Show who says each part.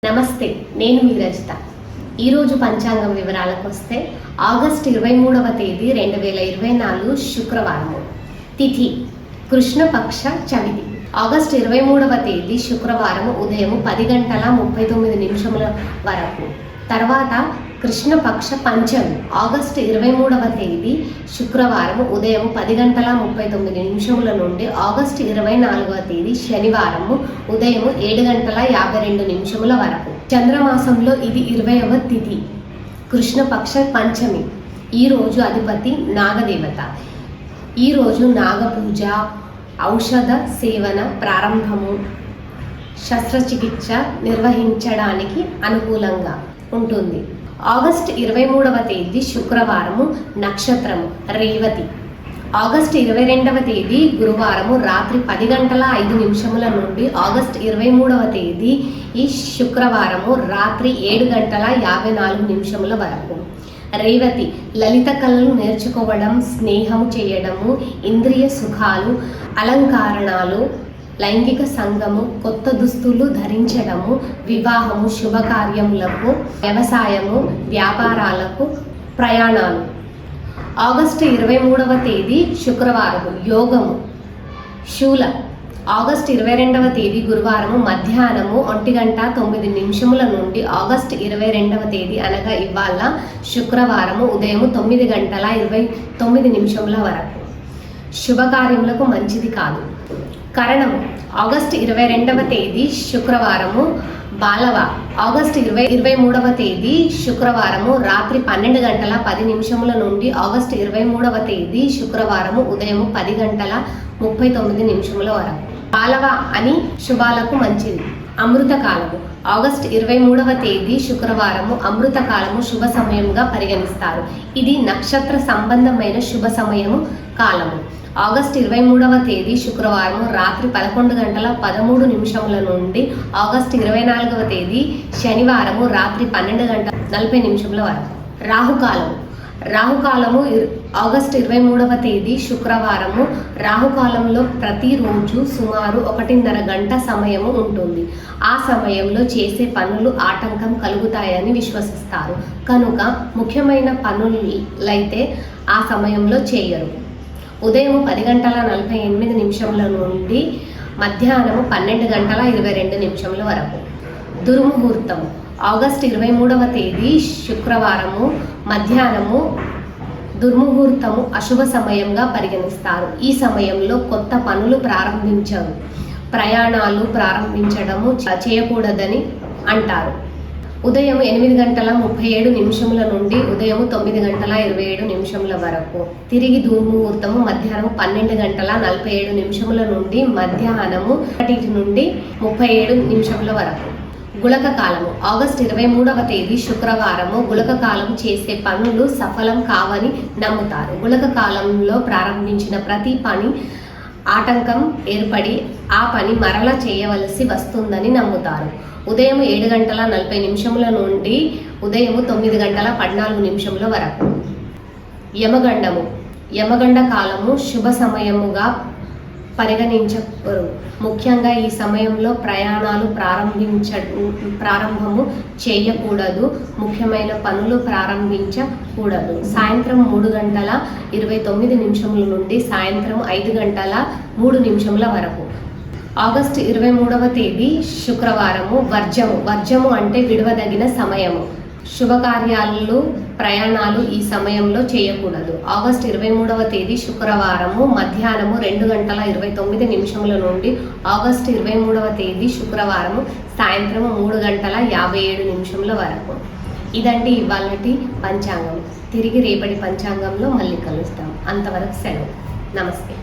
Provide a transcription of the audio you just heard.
Speaker 1: నమస్తే, నేను మీ రజిత. ఈరోజు పంచాంగం వివరాలకు వస్తే ఆగస్టు 23వ తేదీ 2024 శుక్రవారము. తిథి కృష్ణపక్ష చవితి. ఆగస్టు 23వ తేదీ శుక్రవారం ఉదయం 10:39 వరకు. తర్వాత కృష్ణపక్ష పంచమి. ఆగస్టు 23వ తేదీ శుక్రవారం ఉదయం 10:39 నుండి ఆగస్టు 24వ తేదీ శనివారం ఉదయం 7:52 వరకు. చంద్రమాసంలో ఇది 20వ తిథి, కృష్ణపక్ష పంచమి. ఈరోజు అధిపతి నాగదేవత. ఈరోజు నాగపూజ, ఔషధ సేవన ప్రారంభము, శస్త్రచికిత్స నిర్వహించడానికి అనుకూలంగా ఉంటుంది. ఆగస్టు 23వ తేదీ శుక్రవారము, నక్షత్రము రేవతి. ఆగస్టు 22వ తేదీ గురువారము రాత్రి 10:05 నుండి ఆగస్టు 23వ తేదీ ఈ శుక్రవారము రాత్రి 7:54 వరకు. రేవతి లలిత కళలు నేర్చుకోవడం, స్నేహము చేయడము, ఇంద్రియ సుఖాలు, అలంకరణలు, లైంగిక సంఘము, కొత్త దుస్తులు ధరించడము, వివాహము, శుభకార్యములకు, వ్యవసాయము, వ్యాపారాలకు, ప్రయాణాలు. ఆగస్టు 23వ తేదీ శుక్రవారము యోగము శూల. ఆగస్టు 22వ తేదీ గురువారము మధ్యాహ్నము 1:09 నుండి ఆగస్టు 22వ తేదీ అనగా ఇవాళ శుక్రవారము ఉదయం 9:29 వరకు. శుభకార్యములకు మంచిది కాదు. కరణము ఆగస్టు 22వ తేదీ శుక్రవారము బాలవ. ఆగస్టు 23వ తేదీ శుక్రవారము రాత్రి 12:10 నుండి ఆగస్టు 23వ తేదీ శుక్రవారము ఉదయం 10:39 వరకు. బాలవ అని శుభాలకు మంచిది. అమృతకాలము ఆగస్టు 23వ తేదీ శుక్రవారము అమృతకాలము శుభ సమయంగా పరిగణిస్తారు. ఇది నక్షత్ర సంబంధమైన శుభ సమయము కాలము. ఆగస్టు 23వ తేదీ శుక్రవారం రాత్రి 11:13 నుండి ఆగస్టు 24వ తేదీ శనివారము రాత్రి 12:40 వరకు. రాహుకాలము. రాహుకాలము ఆగస్టు 23వ తేదీ శుక్రవారము. రాహుకాలంలో ప్రతిరోజు సుమారు 1:30 గంట సమయము ఉంటుంది. ఆ సమయంలో చేసే పనులు ఆటంకం కలుగుతాయని విశ్వసిస్తారు. కనుక ముఖ్యమైన పనులైతే ఆ సమయంలో చేయరు. ఉదయం 10:48 నుండి మధ్యాహ్నం 12:22 వరకు. దుర్ముహూర్తం ఆగస్టు 23వ తేదీ శుక్రవారము మధ్యాహ్నము దుర్ముహూర్తము అశుభ సమయంగా పరిగణిస్తారు. ఈ సమయంలో కొత్త పనులు ప్రారంభించరు, ప్రయాణాలు ప్రారంభించడము చేయకూడదని అంటారు. ఉదయం 8:37 నుండి ఉదయం 9:27 వరకు. తిరిగి దుర్ముహూర్తము మధ్యాహ్నం 12:47 నుండి మధ్యాహ్నము 1:37 వరకు. గుళక కాలము ఆగస్టు 23వ తేదీ శుక్రవారము గుళక కాలం చేసే పనులు సఫలం కావని నమ్ముతారు. గుళక కాలంలో ప్రారంభించిన ప్రతి పని ఆటంకం ఏర్పడి ఆ పని మరలా చేయవలసి వస్తుందని నమ్ముతారు. ఉదయం 7:40 నుండి ఉదయం 9:14 వరకు. యమగండము యమగండ కాలము శుభ సమయముగా పరిగణించరు. ముఖ్యంగా ఈ సమయంలో ప్రయాణాలు ప్రారంభము చేయకూడదు, ముఖ్యమైన పనులు ప్రారంభించకూడదు. సాయంత్రం 3:29 నుండి సాయంత్రం 5:03 వరకు. ఆగస్టు 23వ తేదీ శుక్రవారము వర్జము. వర్జము అంటే విడవదగిన సమయము. శుభకార్యాలు, ప్రయాణాలు ఈ సమయంలో చేయకూడదు. ఆగస్టు 23వ తేదీ శుక్రవారము మధ్యాహ్నము 2:29 నుండి ఆగస్టు 23వ తేదీ శుక్రవారము సాయంత్రం 3:57 వరకు. ఇదండి ఇవాళటి పంచాంగం. తిరిగి రేపటి పంచాంగంలో మళ్ళీ కలుస్తాం. అంతవరకు సెలవు. నమస్తే.